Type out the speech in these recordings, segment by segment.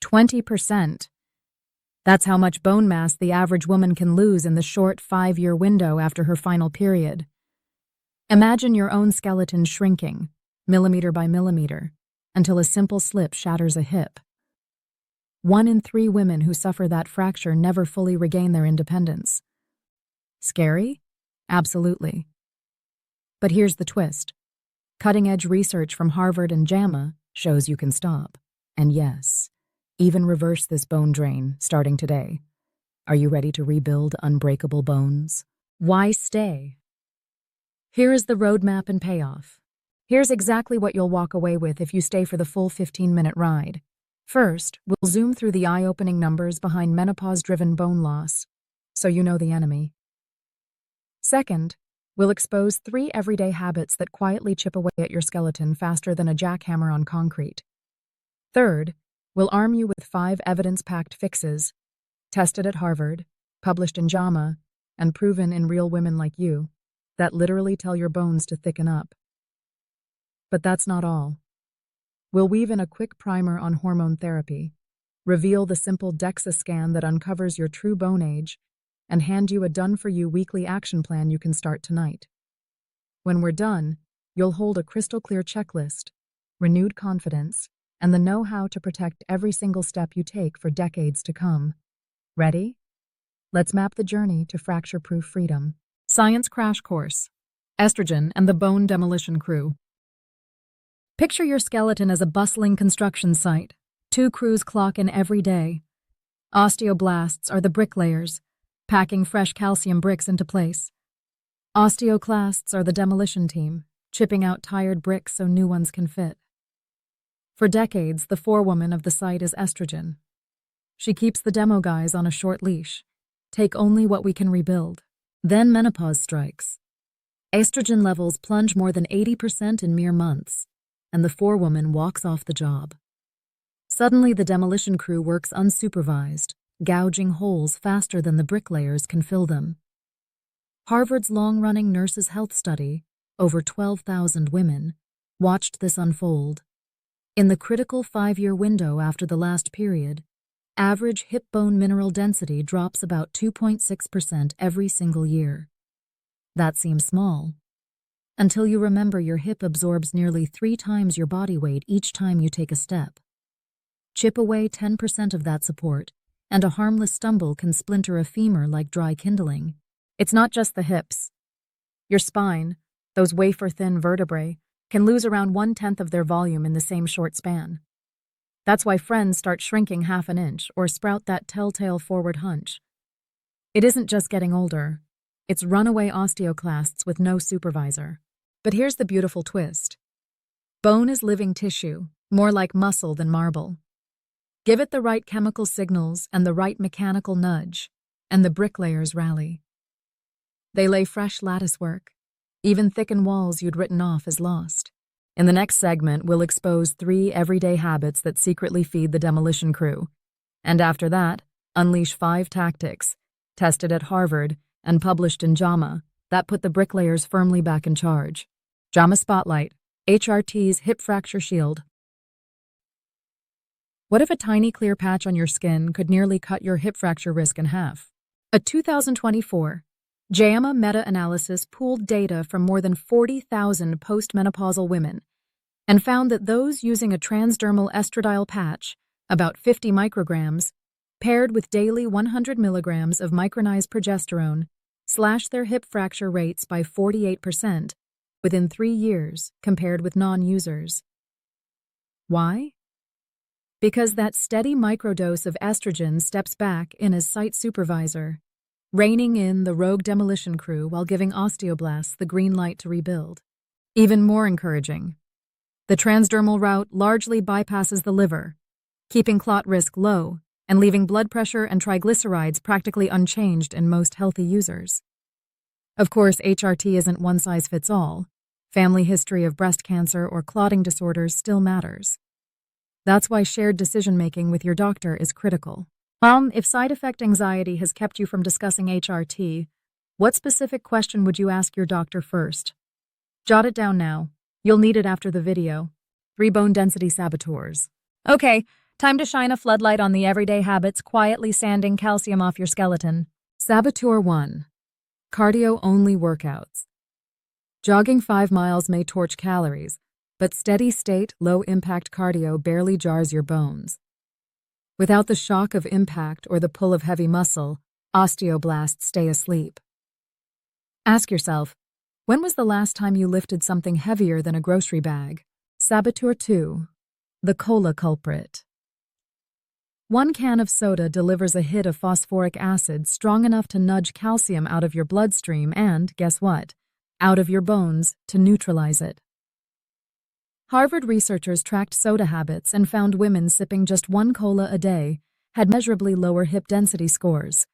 20%. That's how much bone mass the average woman can lose in the short 5-year window after her final period. Imagine your own skeleton shrinking, millimeter by millimeter, until a simple slip shatters a hip. 1 in 3 women who suffer that fracture never fully regain their independence. Scary? Absolutely. But here's the twist. Cutting-edge research from Harvard and JAMA shows you can stop. And yes, even reverse this bone drain starting today. Are you ready to rebuild unbreakable bones? Why stay? Here is the roadmap and payoff. Here's exactly what you'll walk away with if you stay for the full 15-minute ride. First, we'll zoom through the eye-opening numbers behind menopause-driven bone loss, so you know the enemy. Second, we'll expose 3 everyday habits that quietly chip away at your skeleton faster than a jackhammer on concrete. Third, we'll arm you with 5 evidence-packed fixes, tested at Harvard, published in JAMA, and proven in real women like you, that literally tell your bones to thicken up. But that's not all. We'll weave in a quick primer on hormone therapy, reveal the simple DEXA scan that uncovers your true bone age, and hand you a done-for-you weekly action plan you can start tonight. When we're done, you'll hold a crystal-clear checklist, renewed confidence, and the know-how to protect every single step you take for decades to come. Ready? Let's map the journey to fracture-proof freedom. Science Crash Course. Estrogen and the Bone Demolition Crew. Picture your skeleton as a bustling construction site. 2 crews clock in every day. Osteoblasts are the bricklayers, packing fresh calcium bricks into place. Osteoclasts are the demolition team, chipping out tired bricks so new ones can fit. For decades, the forewoman of the site is estrogen. She keeps the demo guys on a short leash. Take only what we can rebuild. Then menopause strikes. Estrogen levels plunge more than 80% in mere months, and the forewoman walks off the job. Suddenly, the demolition crew works unsupervised, gouging holes faster than the bricklayers can fill them. Harvard's long-running Nurses' Health Study, over 12,000 women, watched this unfold. In the critical 5-year window after the last period, average hip bone mineral density drops about 2.6% every single year. That seems small, until you remember your hip absorbs nearly 3 times your body weight each time you take a step. Chip away 10% of that support, and a harmless stumble can splinter a femur like dry kindling. It's not just the hips. Your spine, those wafer-thin vertebrae, can lose around 1/10 of their volume in the same short span. That's why friends start shrinking half an inch or sprout that telltale forward hunch. It isn't just getting older. It's runaway osteoclasts with no supervisor. But here's the beautiful twist. Bone is living tissue, more like muscle than marble. Give it the right chemical signals and the right mechanical nudge, and the bricklayers rally. They lay fresh lattice work, even thicken walls you'd written off as lost. In the next segment, we'll expose 3 everyday habits that secretly feed the demolition crew. And after that, unleash 5 tactics, tested at Harvard and published in JAMA, that put the bricklayers firmly back in charge. JAMA Spotlight, HRT's Hip Fracture Shield. What if a tiny clear patch on your skin could nearly cut your hip fracture risk in half? A 2024 JAMA Meta-analysis pooled data from more than 40,000 postmenopausal women and found that those using a transdermal estradiol patch, about 50 micrograms, paired with daily 100 milligrams of micronized progesterone, slashed their hip fracture rates by 48% within 3 years compared with non-users. Why? Because that steady microdose of estrogen steps back in as site supervisor, reining in the rogue demolition crew while giving osteoblasts the green light to rebuild. Even more encouraging, the transdermal route largely bypasses the liver, keeping clot risk low and leaving blood pressure and triglycerides practically unchanged in most healthy users. Of course, HRT isn't one size fits all. Family history of breast cancer or clotting disorders still matters. That's why shared decision-making with your doctor is critical. If side effect anxiety has kept you from discussing HRT, what specific question would you ask your doctor first? Jot it down now. You'll need it after the video. 3 bone density saboteurs. Okay, Time to shine a floodlight on the everyday habits quietly sanding calcium off your skeleton. Saboteur 1. Cardio-only workouts. Jogging 5 miles may torch calories, but steady-state, low-impact cardio barely jars your bones. Without the shock of impact or the pull of heavy muscle, osteoblasts stay asleep. Ask yourself, when was the last time you lifted something heavier than a grocery bag? Saboteur 2. The cola culprit. 1 can of soda delivers a hit of phosphoric acid strong enough to nudge calcium out of your bloodstream and, guess what? Out of your bones to neutralize it. Harvard researchers tracked soda habits and found women sipping just 1 cola a day had measurably lower hip density scores.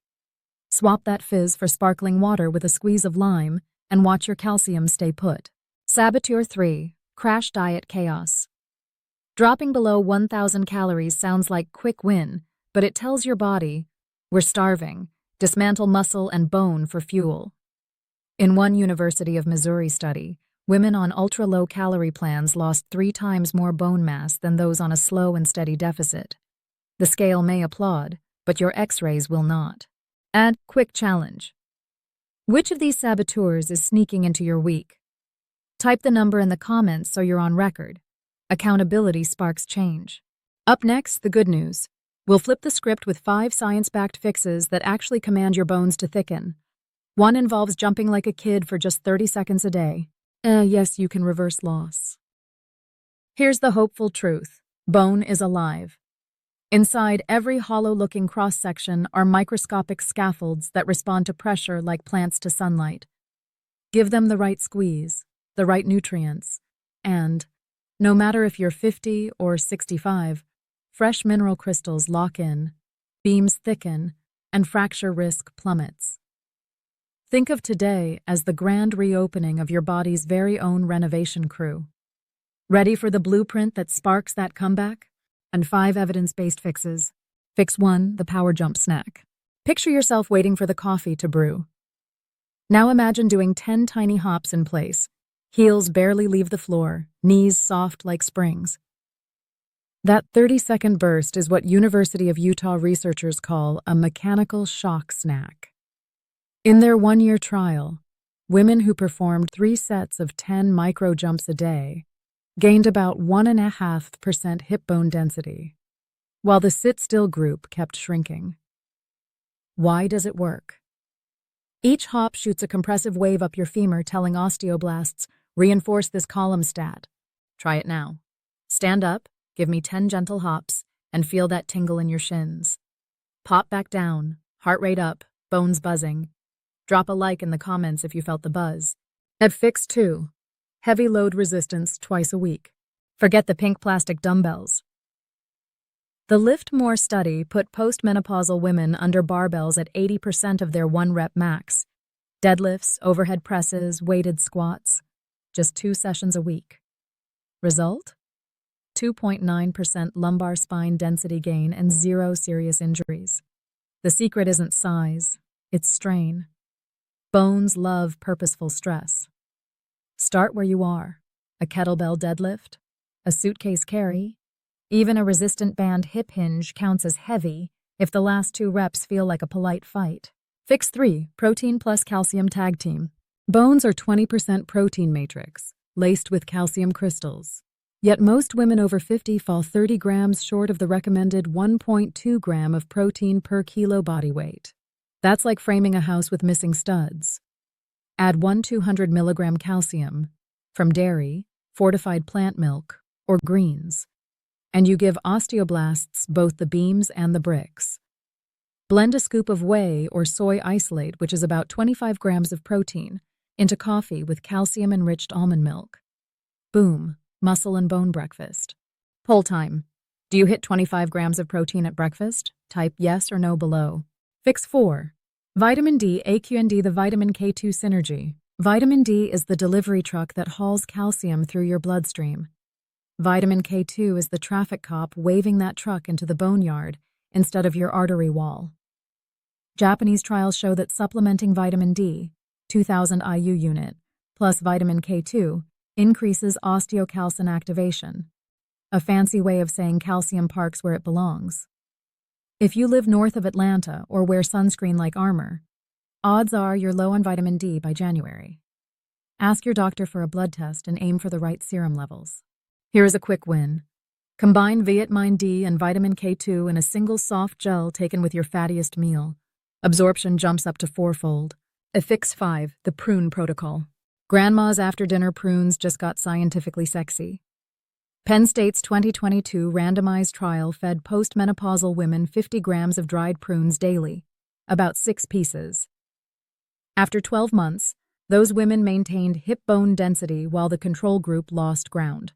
Swap that fizz for sparkling water with a squeeze of lime and watch your calcium stay put. Saboteur 3. Crash diet chaos. Dropping below 1,000 calories sounds like quick win, but it tells your body, we're starving, dismantle muscle and bone for fuel. In one University of Missouri study, women on ultra-low-calorie plans lost 3 times more bone mass than those on a slow and steady deficit. The scale may applaud, but your X-rays will not. Add quick challenge. Which of these saboteurs is sneaking into your week? Type the number in the comments so you're on record. Accountability sparks change. Up next, the good news. We'll flip the script with 5 science-backed fixes that actually command your bones to thicken. 1 involves jumping like a kid for just 30 seconds a day. Yes, you can reverse loss. Here's the hopeful truth. Bone is alive. Inside every hollow-looking cross-section are microscopic scaffolds that respond to pressure like plants to sunlight. Give them the right squeeze, the right nutrients, and, no matter if you're 50 or 65, fresh mineral crystals lock in, beams thicken, and fracture risk plummets. Think of today as the grand reopening of your body's very own renovation crew. Ready for the blueprint that sparks that comeback? And 5 evidence-based fixes. Fix 1, the power jump snack. Picture yourself waiting for the coffee to brew. Now imagine doing 10 tiny hops in place. Heels barely leave the floor, knees soft like springs. That 30-second burst is what University of Utah researchers call a mechanical shock snack. In their 1-year trial, women who performed 3 sets of 10 micro jumps a day gained about 1.5% hip bone density, while the sit-still group kept shrinking. Why does it work? Each hop shoots a compressive wave up your femur telling osteoblasts, reinforce this column stat. Try it now. Stand up, give me 10 gentle hops, and feel that tingle in your shins. Pop back down, heart rate up, bones buzzing. Drop a like in the comments if you felt the buzz. At Fix 2. Heavy load resistance twice a week. Forget the pink plastic dumbbells. The Lift More study put postmenopausal women under barbells at 80% of their 1-rep max. Deadlifts, overhead presses, weighted squats. Just 2 sessions a week. Result? 2.9% lumbar spine density gain and 0 serious injuries. The secret isn't size, it's strain. Bones love purposeful stress. Start where you are. A kettlebell deadlift, a suitcase carry, even a resistant band hip hinge counts as heavy if the last 2 reps feel like a polite fight. Fix 3, protein plus calcium tag team. Bones are 20% protein matrix, laced with calcium crystals. Yet most women over 50 fall 30 grams short of the recommended 1.2 gram of protein per kilo body weight. That's like framing a house with missing studs. Add 1 200 milligram calcium from dairy, fortified plant milk, or greens, and you give osteoblasts both the beams and the bricks. Blend a scoop of whey or soy isolate, which is about 25 grams of protein, into coffee with calcium-enriched almond milk. Boom, muscle and bone breakfast. Poll time. Do you hit 25 grams of protein at breakfast? Type yes or no below. Fix 4. Vitamin D, AQND, the vitamin K2 synergy. Vitamin D is the delivery truck that hauls calcium through your bloodstream. Vitamin K2 is the traffic cop waving that truck into the boneyard instead of your artery wall. Japanese trials show that supplementing vitamin D, 2000 IU unit, plus vitamin K2 increases osteocalcin activation. a fancy way of saying calcium parks where it belongs. If you live north of Atlanta or wear sunscreen like armor, odds are you're low on vitamin D by January. Ask your doctor for a blood test and aim for the right serum levels. Here is a quick win. Combine vitamin D and vitamin K2 in a single soft gel taken with your fattiest meal. Absorption jumps up to 4-fold. Affix 5, the prune protocol. Grandma's after-dinner prunes just got scientifically sexy. Penn State's 2022 randomized trial fed postmenopausal women 50 grams of dried prunes daily, about 6 pieces. After 12 months, those women maintained hip bone density while the control group lost ground.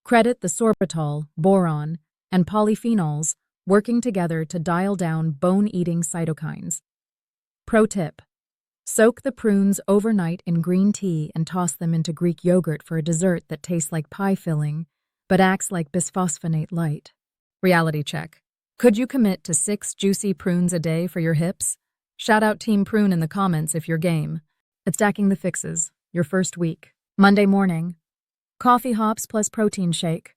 Credit the sorbitol, boron, and polyphenols working together to dial down bone-eating cytokines. Pro tip: soak the prunes overnight in green tea and toss them into Greek yogurt for a dessert that tastes like pie filling, but acts like bisphosphonate light. Reality check. Could you commit to 6 juicy prunes a day for your hips? Shout out Team Prune in the comments if you're game. At Stacking the Fixes, your first week. Monday morning, coffee hops plus protein shake.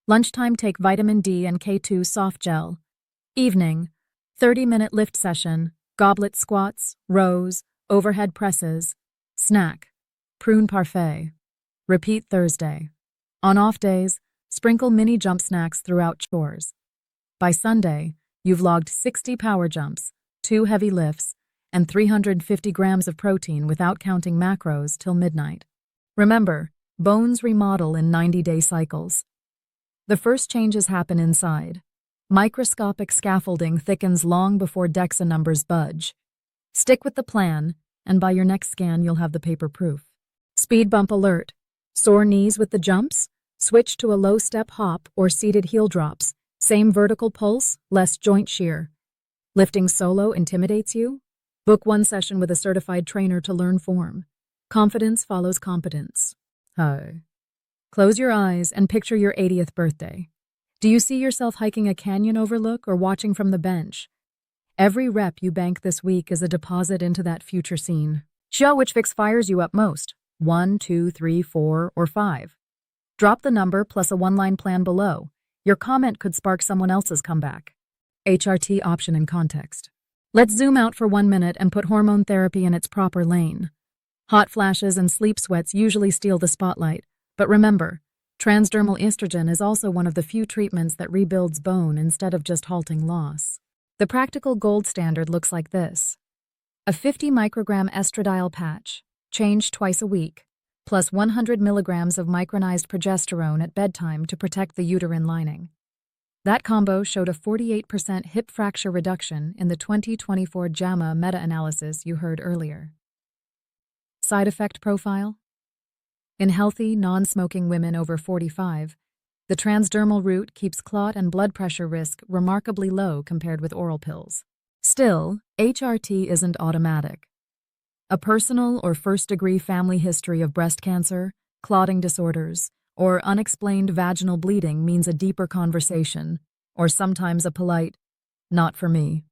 Lunchtime, take vitamin D and K2 soft gel. Evening, 30-minute lift session, goblet squats, rows, overhead presses. Snack, prune parfait. Repeat Thursday. On off days, sprinkle mini jump snacks throughout chores. By Sunday, you've logged 60 power jumps, 2 heavy lifts, and 350 grams of protein without counting macros till midnight. Remember, bones remodel in 90-day cycles. The first changes happen inside. Microscopic scaffolding thickens long before DEXA numbers budge. Stick with the plan, and by your next scan you'll have the paper proof. Speed bump alert. Sore knees with the jumps? Switch to a low-step hop or seated heel drops. Same vertical pulse, less joint shear. Lifting solo intimidates you? Book 1 session with a certified trainer to learn form. Confidence follows competence. Hi. Close your eyes and picture your 80th birthday. Do you see yourself hiking a canyon overlook or watching from the bench? Every rep you bank this week is a deposit into that future scene. Show which fix fires you up most. 1, 2, 3, 4, or 5. Drop the number plus a 1-line plan below. Your comment could spark someone else's comeback. HRT option and context. Let's zoom out for 1 minute and put hormone therapy in its proper lane. Hot flashes and sleep sweats usually steal the spotlight, but remember, transdermal estrogen is also one of the few treatments that rebuilds bone instead of just halting loss. The practical gold standard looks like this: a 50 microgram estradiol patch, changed twice a week, plus 100 milligrams of micronized progesterone at bedtime to protect the uterine lining. That combo showed a 48% hip fracture reduction in the 2024 JAMA Meta-analysis you heard earlier. Side effect profile? In healthy, non-smoking women over 45, the transdermal route keeps clot and blood pressure risk remarkably low compared with oral pills. Still, HRT isn't automatic. A personal or first-degree family history of breast cancer, clotting disorders, or unexplained vaginal bleeding means a deeper conversation, or sometimes a polite, "not for me."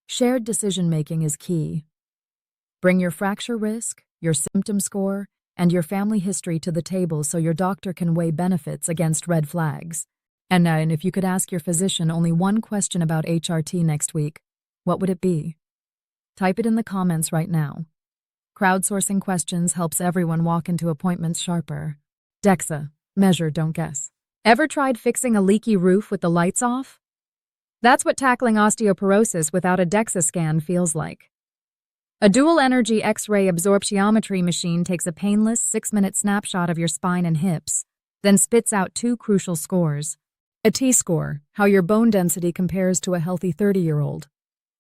Shared decision-making is key. Bring your fracture risk, your symptom score, and your family history to the table so your doctor can weigh benefits against red flags. And if you could ask your physician only one question about HRT next week, what would it be? Type it in the comments right now. Crowdsourcing questions helps everyone walk into appointments sharper. DEXA. Measure, don't guess. Ever tried fixing a leaky roof with the lights off? That's what tackling osteoporosis without a DEXA scan feels like. A dual-energy X-ray absorptiometry machine takes a painless 6-minute snapshot of your spine and hips, then spits out 2 crucial scores. A T-score, how your bone density compares to a healthy 30-year-old.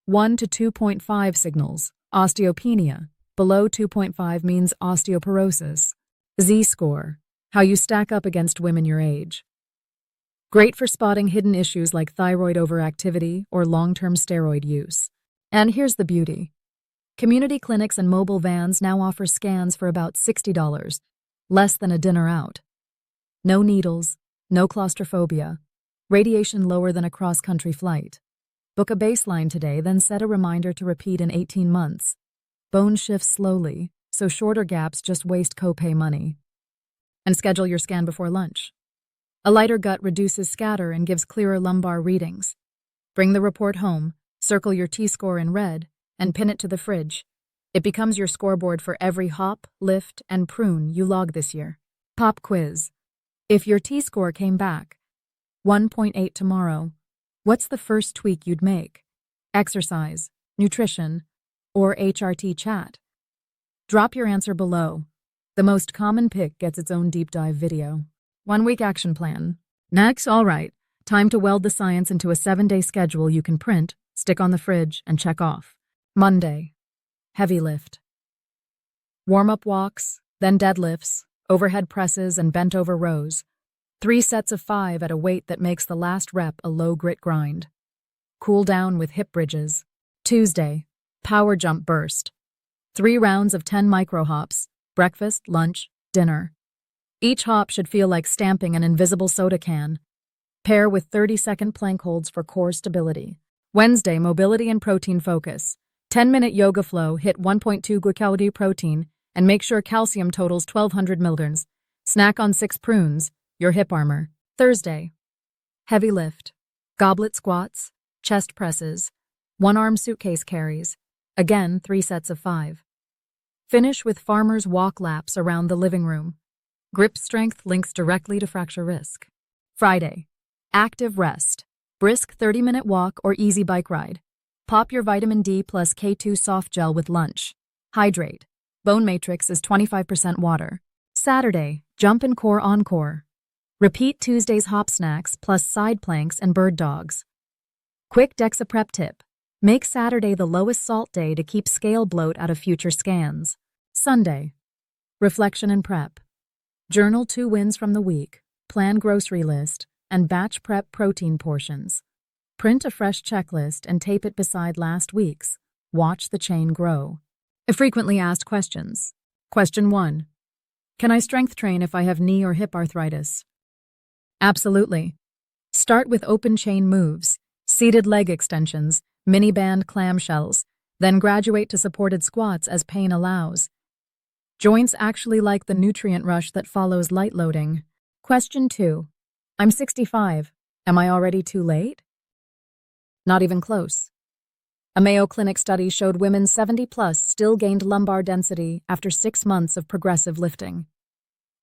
1 to 2.5 signals, osteopenia. Below 2.5 means osteoporosis. Z-score, how you stack up against women your age. Great for spotting hidden issues like thyroid overactivity or long-term steroid use. And here's the beauty. Community clinics and mobile vans now offer scans for about $60, less than a dinner out. No needles, no claustrophobia, radiation lower than a cross-country flight. Book a baseline today, then set a reminder to repeat in 18 months. Bone shifts slowly, so shorter gaps just waste copay money. And schedule your scan before lunch. A lighter gut reduces scatter and gives clearer lumbar readings. Bring the report home, circle your T-score in red, and pin it to the fridge. It becomes your scoreboard for every hop, lift, and prune you log this year. Pop quiz. If your T-score came back 1.8 tomorrow, what's the first tweak you'd make? Exercise, nutrition, or HRT chat? Drop your answer below. The most common pick gets its own deep dive video. 1 week action plan. Next, all right, time to weld the science into a 7-day schedule you can print, stick on the fridge, and check off. Monday. Heavy lift. Warm-up walks, then deadlifts, overhead presses, and bent-over rows. 3 sets of 5 at a weight that makes the last rep a low-grit grind. Cool down with hip bridges. Tuesday. Power jump burst. 3 rounds of 10 micro-hops, breakfast, lunch, dinner. Each hop should feel like stamping an invisible soda can. Pair with 30-second plank holds for core stability. Wednesday, mobility and protein focus. 10-minute yoga flow, hit 1.2 glucality protein, and make sure calcium totals 1,200 mg. Snack on 6 prunes, your hip armor. Thursday. Heavy lift. Goblet squats, chest presses, 1-arm suitcase carries. Again, 3 sets of 5. Finish with farmer's walk laps around the living room. Grip strength links directly to fracture risk. Friday. Active rest. Brisk 30-minute walk or easy bike ride. Pop your vitamin D plus K2 soft gel with lunch. Hydrate. Bone matrix is 25% water. Saturday. Jump and core encore. Repeat Tuesday's hop snacks plus side planks and bird dogs. Quick DEXA prep tip. Make Saturday the lowest salt day to keep scale bloat out of future scans. Sunday. Reflection and prep. Journal 2 wins from the week, plan grocery list, and batch prep protein portions. Print a fresh checklist and tape it beside last week's. Watch the chain grow. Frequently asked questions. Question 1. Can I strength train if I have knee or hip arthritis? Absolutely. Start with open chain moves, seated leg extensions, mini band clamshells, then graduate to supported squats as pain allows. Joints actually like the nutrient rush that follows light loading. Question 2. I'm 65. Am I already too late? Not even close. A Mayo Clinic study showed women 70 plus still gained lumbar density after 6 months of progressive lifting.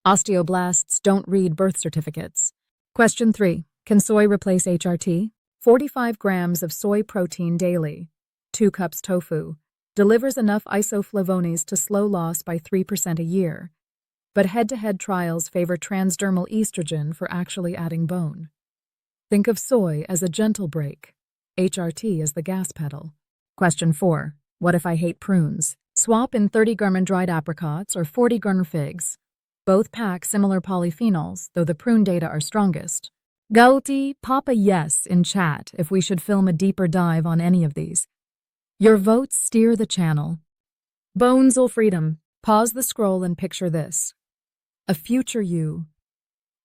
Osteoblasts don't read birth certificates. Question 3. Can soy replace HRT? 45 grams of soy protein daily, 2 cups tofu, delivers enough isoflavones to slow loss by 3% a year. But head-to-head trials favor transdermal estrogen for actually adding bone. Think of soy as a gentle brake, HRT as the gas pedal. Question 4. What if I hate prunes? Swap in 30-gram dried apricots or 40-gram figs. Both pack similar polyphenols, though the prune data are strongest. Guilty, pop a yes in chat if we should film a deeper dive on any of these. Your votes steer the channel. Bonesal freedom. Pause the scroll and picture this. A future you.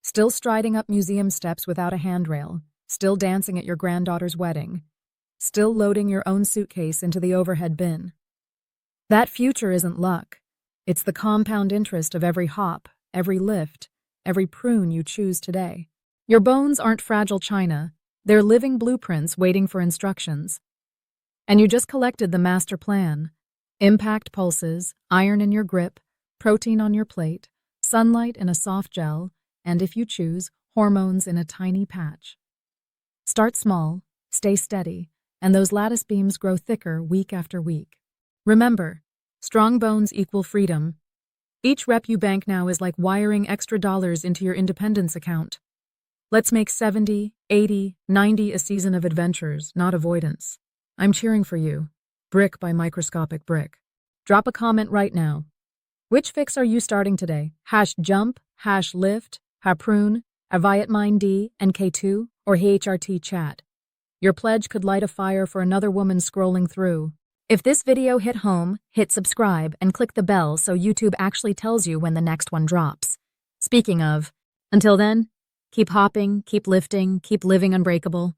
Still striding up museum steps without a handrail. Still dancing at your granddaughter's wedding. Still loading your own suitcase into the overhead bin. That future isn't luck. It's the compound interest of every hop, every lift, every prune you choose today. Your bones aren't fragile china. They're living blueprints waiting for instructions. And you just collected the master plan. Impact pulses, iron in your grip, protein on your plate, sunlight in a soft gel, and if you choose, hormones in a tiny patch. Start small, stay steady, and those lattice beams grow thicker week after week. Remember, strong bones equal freedom. Each rep you bank now is like wiring extra dollars into your independence account. Let's make 70, 80, 90 a season of adventures, not avoidance. I'm cheering for you. Brick by microscopic brick. Drop a comment right now. Which fix are you starting today? #jump, #lift, #prune, #vitamine-D and K2, or HRT chat? Your pledge could light a fire for another woman scrolling through. If this video hit home, hit subscribe and click the bell so YouTube actually tells you when the next one drops. Speaking of, until then, keep hopping, keep lifting, keep living unbreakable.